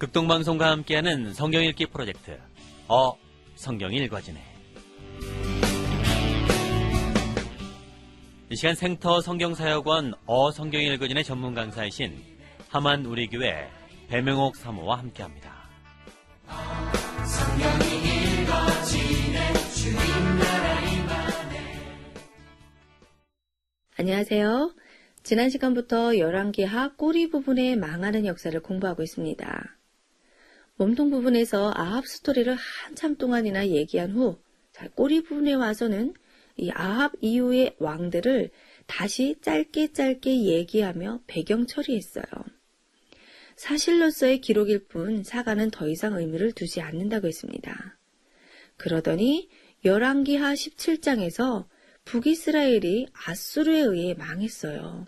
극동방송과 함께하는 성경 읽기 프로젝트 성경 읽어지네. 이 시간 생터 성경사역원 성경 읽어지네 전문 강사이신 하만 우리교회 배명옥 사모와 함께합니다. 성경이 읽어지네 주님 나라 임하네. 안녕하세요. 지난 시간부터 열왕기하 꼬리 부분의 망하는 역사를 공부하고 있습니다. 몸통 부분에서 아합 스토리를 한참 동안이나 얘기한 후 꼬리 부분에 와서는 이 아합 이후의 왕들을 다시 짧게 얘기하며 배경 처리했어요. 사실로서의 기록일 뿐 사가는 더 이상 의미를 두지 않는다고 했습니다. 그러더니 열왕기하 17장에서 북이스라엘이 아수르에 의해 망했어요.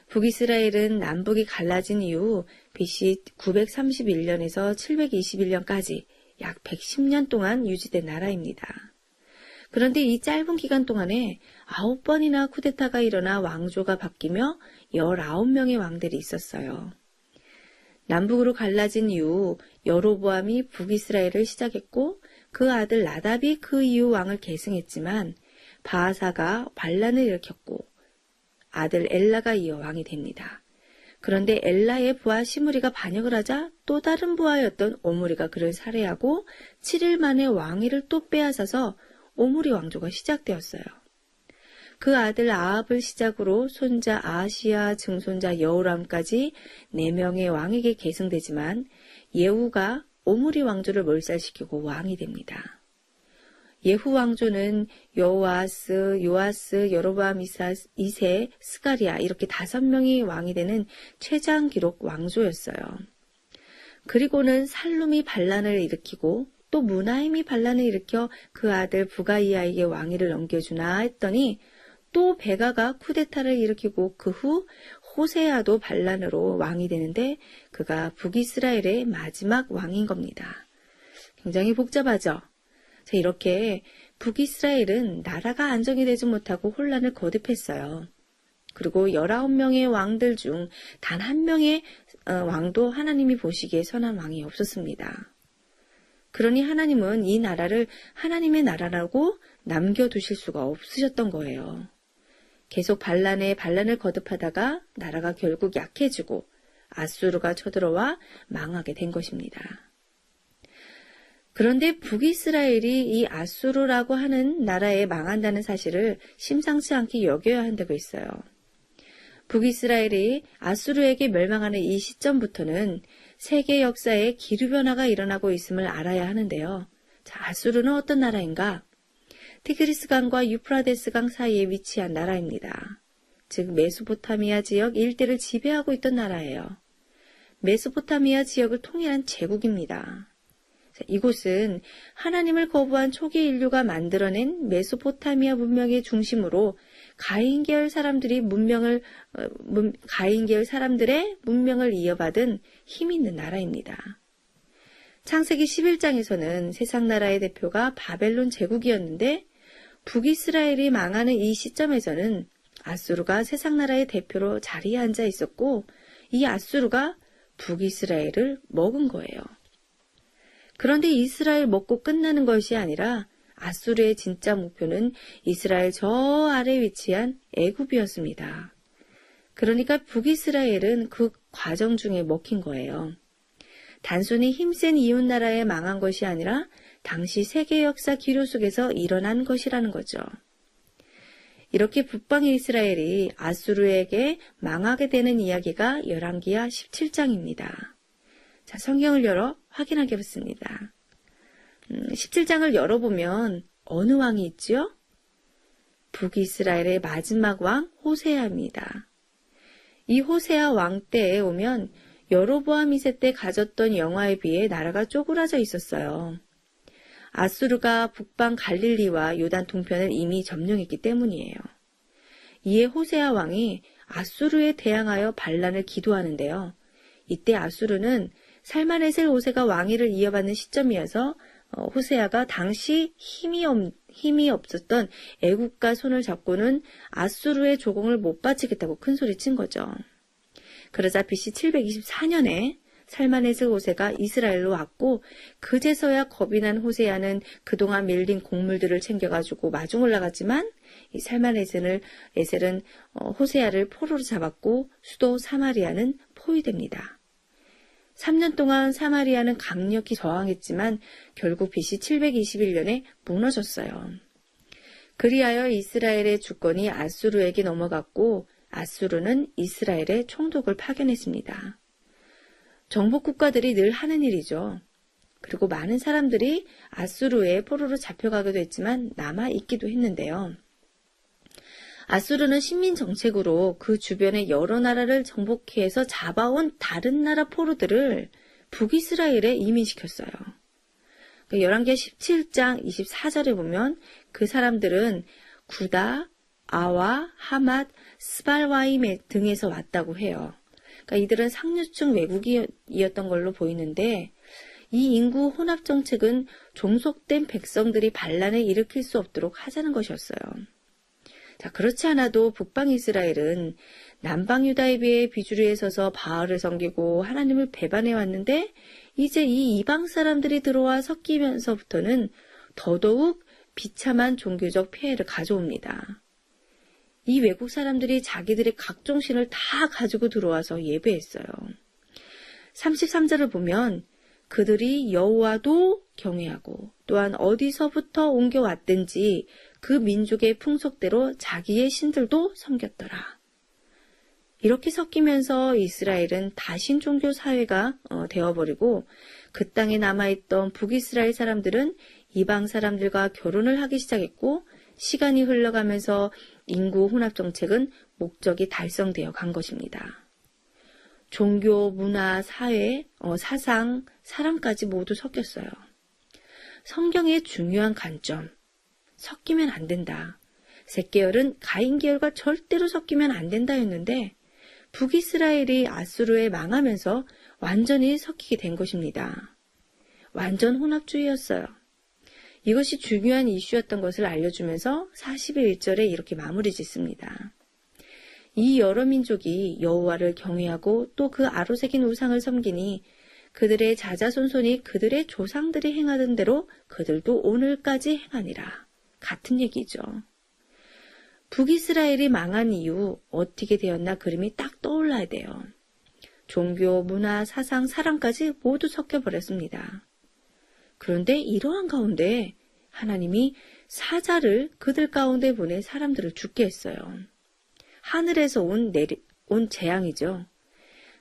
북이스라엘은 남북이 갈라진 이후 BC 931년에서 721년까지 약 110년 동안 유지된 나라입니다. 그런데 이 짧은 기간 동안에 9번이나 쿠데타가 일어나 왕조가 바뀌며 19명의 왕들이 있었어요. 남북으로 갈라진 이후 여로보암이 북이스라엘을 시작했고 그 아들 나답이 그 이후 왕을 계승했지만 바하사가 반란을 일으켰고 아들 엘라가 이어 왕이 됩니다. 그런데 엘라의 부하 시므리가 반역을 하자 또 다른 부하였던 오므리가 그를 살해하고 7일 만에 왕위를 또 빼앗아서 오므리 왕조가 시작되었어요. 그 아들 아합을 시작으로 손자 아하시야, 증손자 여호람까지 4명의 왕에게 계승되지만 예후가 오므리 왕조를 몰살시키고 왕이 됩니다. 예후 왕조는 여호아스, 요아스, 여로보암 2세, 스가랴 이렇게 5명이 왕이 되는 최장 기록 왕조였어요. 그리고는 살룸이 반란을 일으키고 또 무나임이 반란을 일으켜 그 아들 부가이아에게 왕위를 넘겨주나 했더니 또 베가가 쿠데타를 일으키고 그 후 호세아도 반란으로 왕이 되는데 그가 북이스라엘의 마지막 왕인 겁니다. 굉장히 복잡하죠? 자, 이렇게 북이스라엘은 나라가 안정이 되지 못하고 혼란을 거듭했어요. 그리고 19명의 왕들 중 단 한 명의 왕도 하나님이 보시기에 선한 왕이 없었습니다. 그러니 하나님은 이 나라를 하나님의 나라라고 남겨두실 수가 없으셨던 거예요. 계속 반란을 거듭하다가 나라가 결국 약해지고 아수르가 쳐들어와 망하게 된 것입니다. 그런데 북이스라엘이 이 아수르라고 하는 나라에 망한다는 사실을 심상치 않게 여겨야 한다고 했어요. 북이스라엘이 아수르에게 멸망하는 이 시점부터는 세계 역사에 기류변화가 일어나고 있음을 알아야 하는데요. 자, 아수르는 어떤 나라인가? 티그리스강과 유프라데스강 사이에 위치한 나라입니다. 즉 메소포타미아 지역 일대를 지배하고 있던 나라예요. 메소포타미아 지역을 통일한 제국입니다. 이곳은 하나님을 거부한 초기 인류가 만들어낸 메소포타미아 문명의 중심으로 가인계열 사람들의 문명을 이어받은 힘 있는 나라입니다. 창세기 11장에서는 세상 나라의 대표가 바벨론 제국이었는데 북이스라엘이 망하는 이 시점에서는 아수르가 세상 나라의 대표로 자리에 앉아 있었고 이 아수르가 북이스라엘을 먹은 거예요. 그런데 이스라엘 먹고 끝나는 것이 아니라 아수르의 진짜 목표는 이스라엘 저 아래 위치한 애굽이었습니다. 그러니까 북이스라엘은 그 과정 중에 먹힌 거예요. 단순히 힘센 이웃나라에 망한 것이 아니라 당시 세계 역사 기류 속에서 일어난 것이라는 거죠. 이렇게 북방의 이스라엘이 아수르에게 망하게 되는 이야기가 열왕기하 17장입니다. 자, 성경을 열어 확인하겠습니다. 17장을 열어보면 어느 왕이 있죠? 북이스라엘의 마지막 왕 호세아입니다. 이 호세아 왕 때에 오면 여로보암 2세 때 가졌던 영화에 비해 나라가 쪼그라져 있었어요. 아수르가 북방 갈릴리와 요단 동편을 이미 점령했기 때문이에요. 이에 호세아 왕이 아수르에 대항하여 반란을 기도하는데요. 이때 아수르는 살마네셀 5세가 왕위를 이어받는 시점이어서 호세아가 당시 힘이 없었던 애국과 손을 잡고는 아수르의 조공을 못 바치겠다고 큰소리 친 거죠. 그러자 BC 724년에 살마네스 호세가 이스라엘로 왔고 그제서야 겁이 난 호세아는 그동안 밀린 곡물들을 챙겨가지고 마중을 나갔지만 이 살마네스는 에셀은 호세아를 포로로 잡았고 수도 사마리아는 포위됩니다. 3년 동안 사마리아는 강력히 저항했지만 결국 BC 721년에 무너졌어요. 그리하여 이스라엘의 주권이 아수르에게 넘어갔고 아수르는 이스라엘에 총독을 파견했습니다. 정복 국가들이 늘 하는 일이죠. 그리고 많은 사람들이 아수르의 포로로 잡혀가기도 했지만 남아있기도 했는데요. 아수르는 식민 정책으로 그 주변의 여러 나라를 정복해서 잡아온 다른 나라 포로들을 북이스라엘에 이민시켰어요. 열왕기하 17장 24절에 보면 그 사람들은 구다, 아와, 하맛, 스발와임 등에서 왔다고 해요. 그러니까 이들은 상류층 외국인이었던 걸로 보이는데 이 인구 혼합 정책은 종속된 백성들이 반란을 일으킬 수 없도록 하자는 것이었어요. 자, 그렇지 않아도 북방 이스라엘은 남방 유다에 비해 비주류에 서서 바알을 섬기고 하나님을 배반해 왔는데 이제 이 이방 사람들이 들어와 섞이면서부터는 더더욱 비참한 종교적 폐해를 가져옵니다. 이 외국 사람들이 자기들의 각종 신을 다 가지고 들어와서 예배했어요. 33절을 보면 그들이 여호와도 경외하고 또한 어디서부터 옮겨왔든지 그 민족의 풍속대로 자기의 신들도 섬겼더라. 이렇게 섞이면서 이스라엘은 다신 종교 사회가 되어버리고 그 땅에 남아있던 북이스라엘 사람들은 이방 사람들과 결혼을 하기 시작했고 시간이 흘러가면서 인구 혼합 정책은 목적이 달성되어 간 것입니다. 종교, 문화, 사회, 사상, 사람까지 모두 섞였어요. 성경의 중요한 관점, 섞이면 안 된다. 셋계열은 가인 계열과 절대로 섞이면 안 된다였는데 북이스라엘이 아수르에 망하면서 완전히 섞이게 된 것입니다. 완전 혼합주의였어요. 이것이 중요한 이슈였던 것을 알려주면서 41절에 이렇게 마무리 짓습니다. 이 여러 민족이 여호와를 경외하고 또 그 아로새긴 우상을 섬기니 그들의 자자손손이 그들의 조상들이 행하던 대로 그들도 오늘까지 행하니라. 같은 얘기죠. 북이스라엘이 망한 이유 어떻게 되었나 그림이 딱 떠올라야 돼요. 종교, 문화, 사상, 사람까지 모두 섞여버렸습니다. 그런데 이러한 가운데 하나님이 사자를 그들 가운데 보내 사람들을 죽게 했어요. 하늘에서 온 재앙이죠.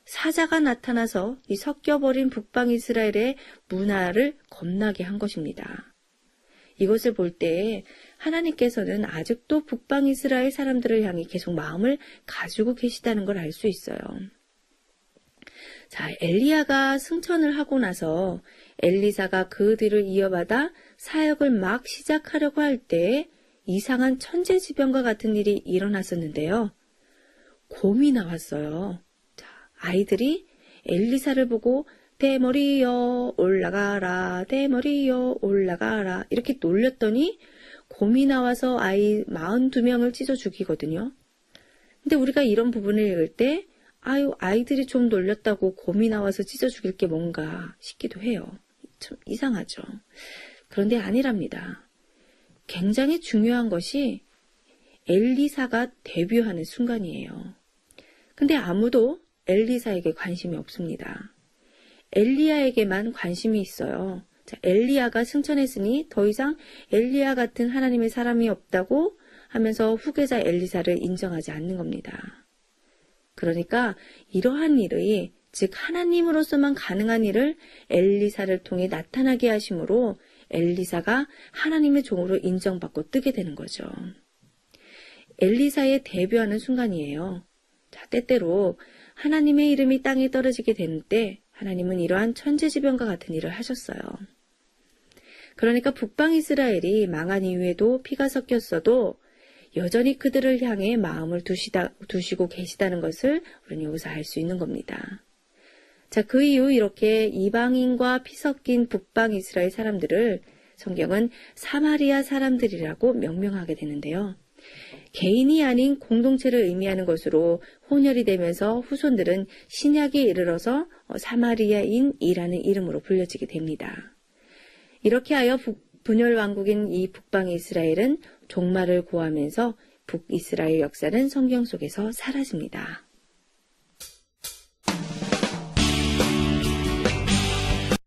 사자가 나타나서 이 섞여버린 북방 이스라엘의 문화를 겁나게 한 것입니다. 이것을 볼 때 하나님께서는 아직도 북방 이스라엘 사람들을 향해 계속 마음을 가지고 계시다는 걸 알 수 있어요. 자, 엘리야가 승천을 하고 나서 엘리사가 그 뒤를 이어받아 사역을 막 시작하려고 할 때 이상한 천재지변과 같은 일이 일어났었는데요. 곰이 나왔어요. 자, 아이들이 엘리사를 보고 대머리여 올라가라, 대머리여 올라가라 이렇게 놀렸더니 곰이 나와서 아이 42명을 찢어 죽이거든요. 근데 우리가 이런 부분을 읽을 때 아이들이 좀 놀렸다고 곰이 나와서 찢어 죽일 게 뭔가 싶기도 해요. 참 이상하죠. 그런데 아니랍니다. 굉장히 중요한 것이 엘리사가 데뷔하는 순간이에요. 근데 아무도 엘리사에게 관심이 없습니다. 엘리야에게만 관심이 있어요. 자, 엘리야가 승천했으니 더 이상 엘리야 같은 하나님의 사람이 없다고 하면서 후계자 엘리사를 인정하지 않는 겁니다. 그러니까 이러한 일이 즉 하나님으로서만 가능한 일을 엘리사를 통해 나타나게 하심으로 엘리사가 하나님의 종으로 인정받고 뜨게 되는 거죠. 엘리사의 데뷔하는 순간이에요. 자, 때때로 하나님의 이름이 땅에 떨어지게 되는 때 하나님은 이러한 천재지변과 같은 일을 하셨어요. 그러니까 북방 이스라엘이 망한 이후에도 피가 섞였어도 여전히 그들을 향해 마음을 두시고 계시다는 것을 우리는 여기서 알 수 있는 겁니다. 자, 그 이후 이렇게 이방인과 피 섞인 북방 이스라엘 사람들을 성경은 사마리아 사람들이라고 명명하게 되는데요. 개인이 아닌 공동체를 의미하는 것으로 혼혈이 되면서 후손들은 신약에 이르러서 사마리아인이라는 이름으로 불려지게 됩니다. 이렇게 하여 분열 왕국인 이 북방 이스라엘은 종말을 고하면서 북이스라엘 역사는 성경 속에서 사라집니다.